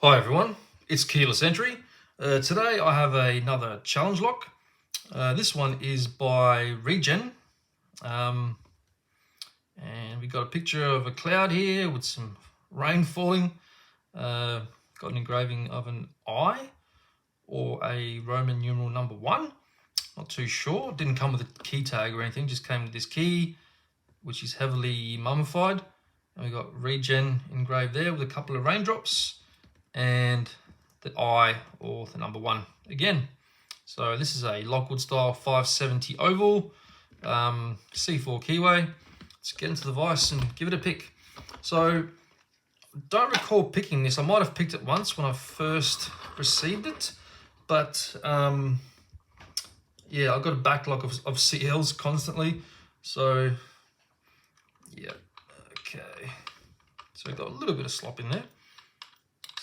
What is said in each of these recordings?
Hi everyone, it's Keyless Entry. Today I have another challenge lock. This one is by Regen. And we got a picture of a cloud here with some rain falling. Got an engraving of an I or a Roman numeral number 1. Not too sure. Didn't come with a key tag or anything, just came with this key, which is heavily mummified. And we got Regen engraved there with a couple of raindrops and the I or the number 1 again. So this is a Lockwood style 570 oval, C4 keyway. Let's get into the vise and give it a pick. So don't recall picking this. I might have picked it once when I first received it, but yeah, I've got a backlog of CLs constantly. So yeah, okay. So we've got a little bit of slop in there.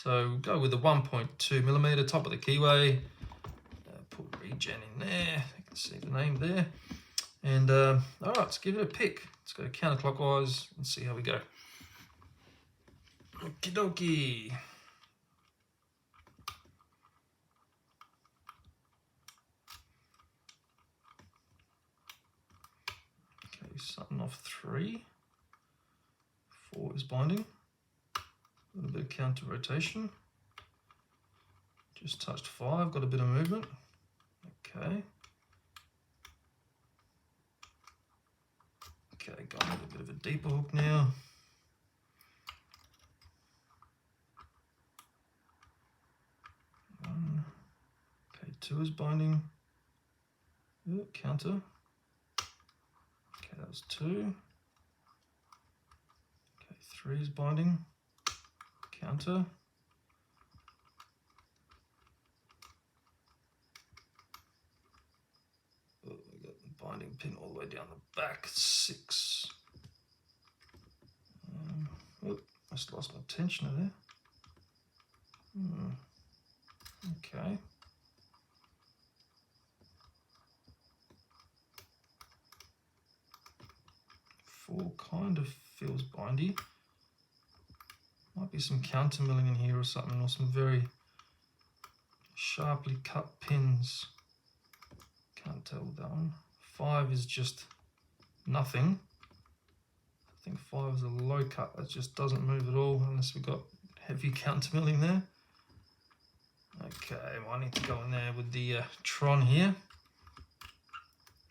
So we'll go with the 1.2mm top of the keyway. Put Regen in there. You can see the name there. And all right, let's give it a pick. Let's go counterclockwise and see how we go. Okie dokie. Okay, something off 3. 4 is binding. A little bit of counter rotation. Just touched 5, got a bit of movement. Okay. Okay, going with a bit of a deeper hook now. Okay, 2 is binding. Ooh, counter. Okay, that was 2. Okay, 3 is binding. Counter. Oh, we got the binding pin all the way down the back. 6. Oh, I just lost my tensioner there. Okay. 4 kind of feels bindy. Might be some countermilling in here or something, or some very sharply cut pins. Can't tell with that one. 5 is just nothing. I think 5 is a low cut that just doesn't move at all unless we've got heavy countermilling there. Okay, well, I need to go in there with the Tron here.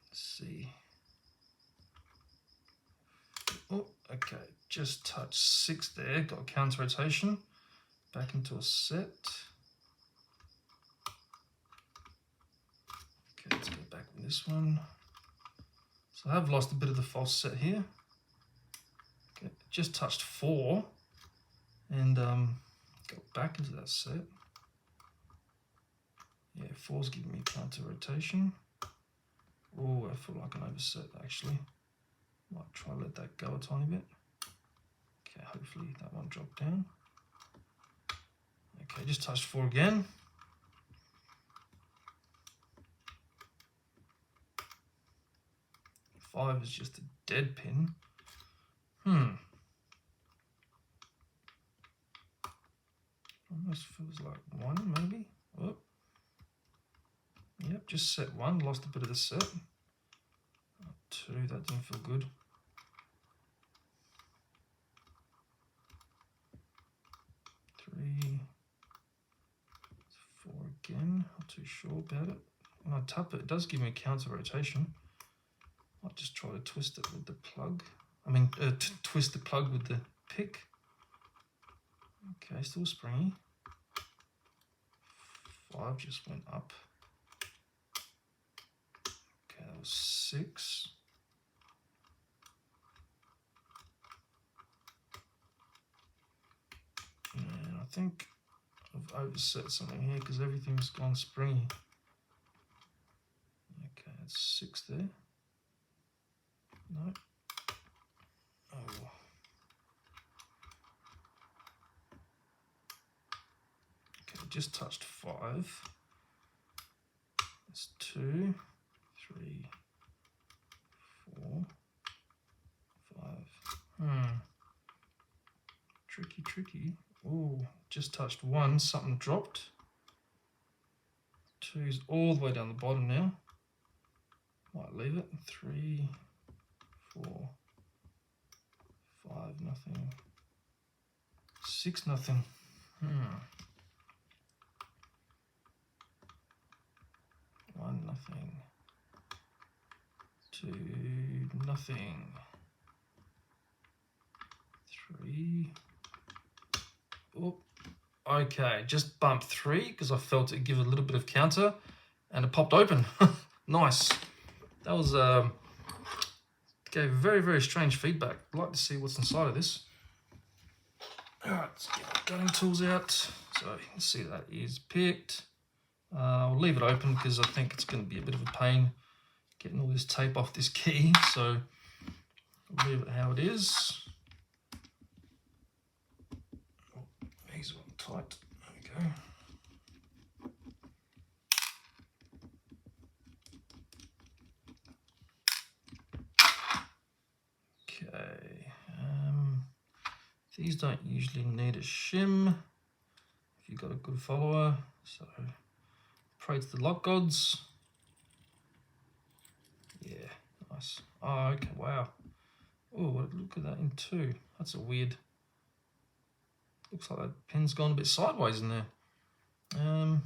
Let's see. Oh, okay, just touched 6 there, got a counter rotation. Back into a set. Okay, let's go back with this one. So I have lost a bit of the false set here. Okay, just touched 4 and got back into that set. Yeah, 4's giving me counter rotation. Oh, I feel like an overset actually. Might try to let that go a tiny bit. Okay, hopefully that one dropped down. Okay, just touched 4 again. Five is just a dead pin. Almost feels like 1 maybe. Oh. Yep, just set 1, lost a bit of the set. 2, that didn't feel good. 3, 4 again, not too sure about it. When I tap it, it does give me a counter rotation. I'll just try to twist it with the plug. Twist the plug with the pick. Okay, still springy. 5 just went up. Okay, that was 6. And I think I've overset something here because everything's gone springy. Okay, that's 6 there. No. Oh. Okay, just touched 5. That's 2, 3, 4, 5. Tricky. tricky. Oh, just touched 1, something dropped. 2's all the way down the bottom now. Might leave it. 3, 4, 5, nothing. 6, nothing. 1, nothing. 2, nothing. 3. Oh, okay, just bumped 3 because I felt it give a little bit of counter, and it popped open. Nice. That was gave very, very strange feedback. I'd like to see what's inside of this. All right, let's get our gunning tools out. So you can see that is picked. I'll leave it open because I think it's going to be a bit of a pain getting all this tape off this key. So I'll leave it how it is. Oh, these are tight. There we go. Okay, these don't usually need a shim if you've got a good follower, so pray to the lock gods. Yeah, nice. Oh, okay, wow. Oh, look at that in 2. That's a weird, looks like that pin's gone a bit sideways in there. Yeah,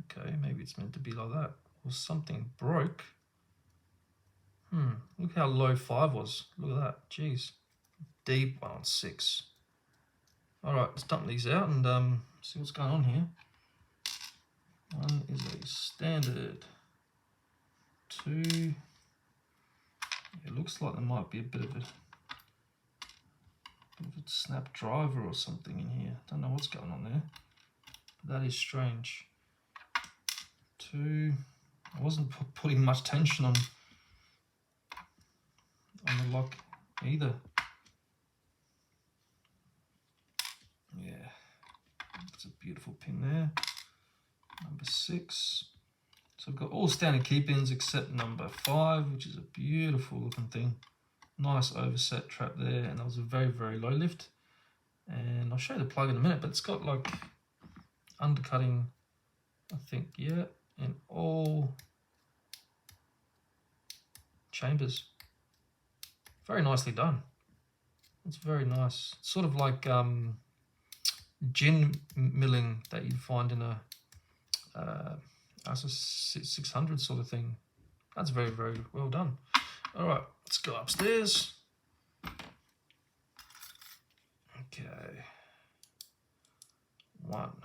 okay, maybe it's meant to be like that, or something broke. Look how low 5 was. Look at that. Jeez. Deep 1 on 6. Alright, let's dump these out and see what's going on here. 1 is a standard. 2. It looks like there might be a bit of a snap driver or something in here. Don't know what's going on there. But that is strange. 2. I wasn't putting much tension on the lock either. Yeah, that's a beautiful pin there. Number 6. So I've got all standard key pins except number 5, which is a beautiful looking thing. Nice overset trap there, and that was a very, very low lift. And I'll show you the plug in a minute, but it's got like undercutting, I think, yeah, in all chambers. Very nicely done. It's very nice. It's sort of like gin milling that you'd find in a 600 sort of thing. That's very, very well done. All right, let's go upstairs. Okay. 1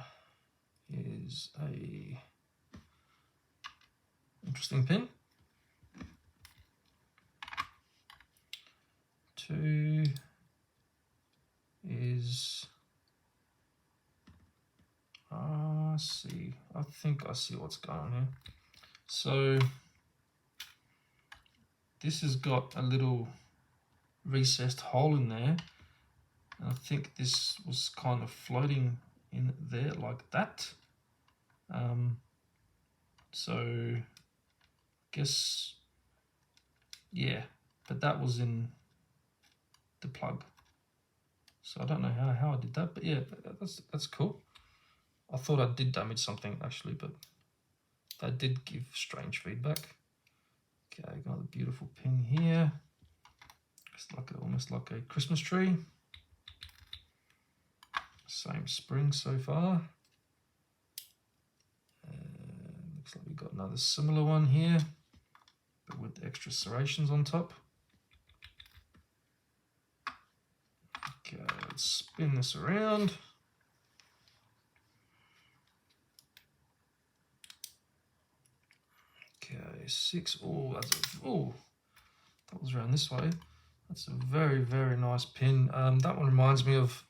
is a interesting pin. 2 is, I think I see what's going on here. So this has got a little recessed hole in there, and I think this was kind of floating in there like that. So I guess, yeah, but that was in the plug. So I don't know how I did that, but yeah, that's cool. I thought I did damage something actually, but that did give strange feedback. Okay, got a beautiful pin here. It's like almost like a Christmas tree. Same spring so far. Looks like we've got another similar one here, but with extra serrations on top. Okay, let's spin this around. Okay, 6. Oh, that was around this way. That's a very, very nice pin. That one reminds me of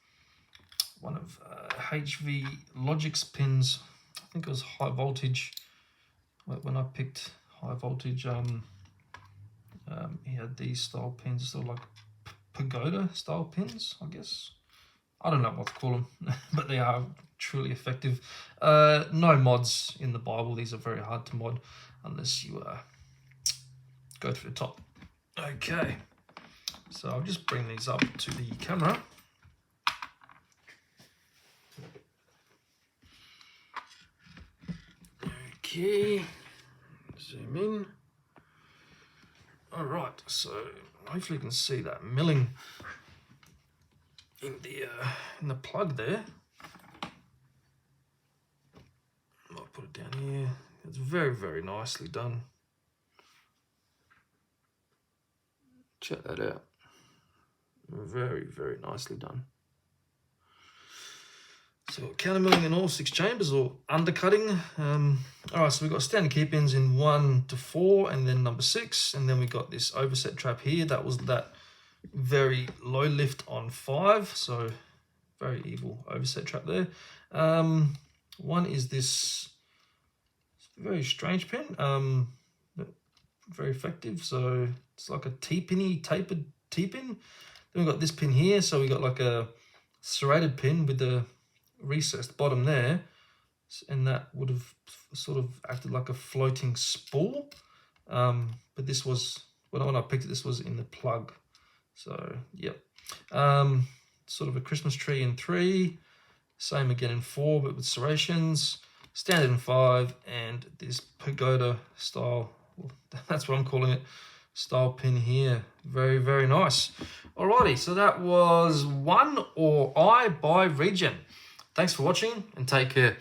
one of HV Logic's pins. I think it was high voltage. When I picked high voltage, he had these style pins, sort of like pagoda style pins, I guess. I don't know what to call them, but they are truly effective. No mods in the Bible. These are very hard to mod unless you go to the top. Okay, So I'll just bring these up to the camera. Okay, zoom in. All right, so hopefully you can see that milling in the plug there. I'll put it down here. It's very, very nicely done. Check that out. Very, very nicely done. So countermilling in all 6 chambers, or undercutting. All right, so we've got standard key pins in 1 to 4, and then number 6, and then we got this overset trap here. That was that very low lift on 5, so very evil overset trap there. One is this very strange pin, but very effective. So it's like a T-pinny, tapered T-pin. Then we've got this pin here, so we got like a serrated pin with the recessed bottom there, and that would have sort of acted like a floating spool, but this was, when I picked it, this was in the plug. So yep, sort of a Christmas tree in 3, same again in 4, but with serrations, standard in 5, and this pagoda style, well, that's what I'm calling it, style pin here. Very, very nice. Alrighty, so that was One or I by Regen. Thanks for watching, and take care.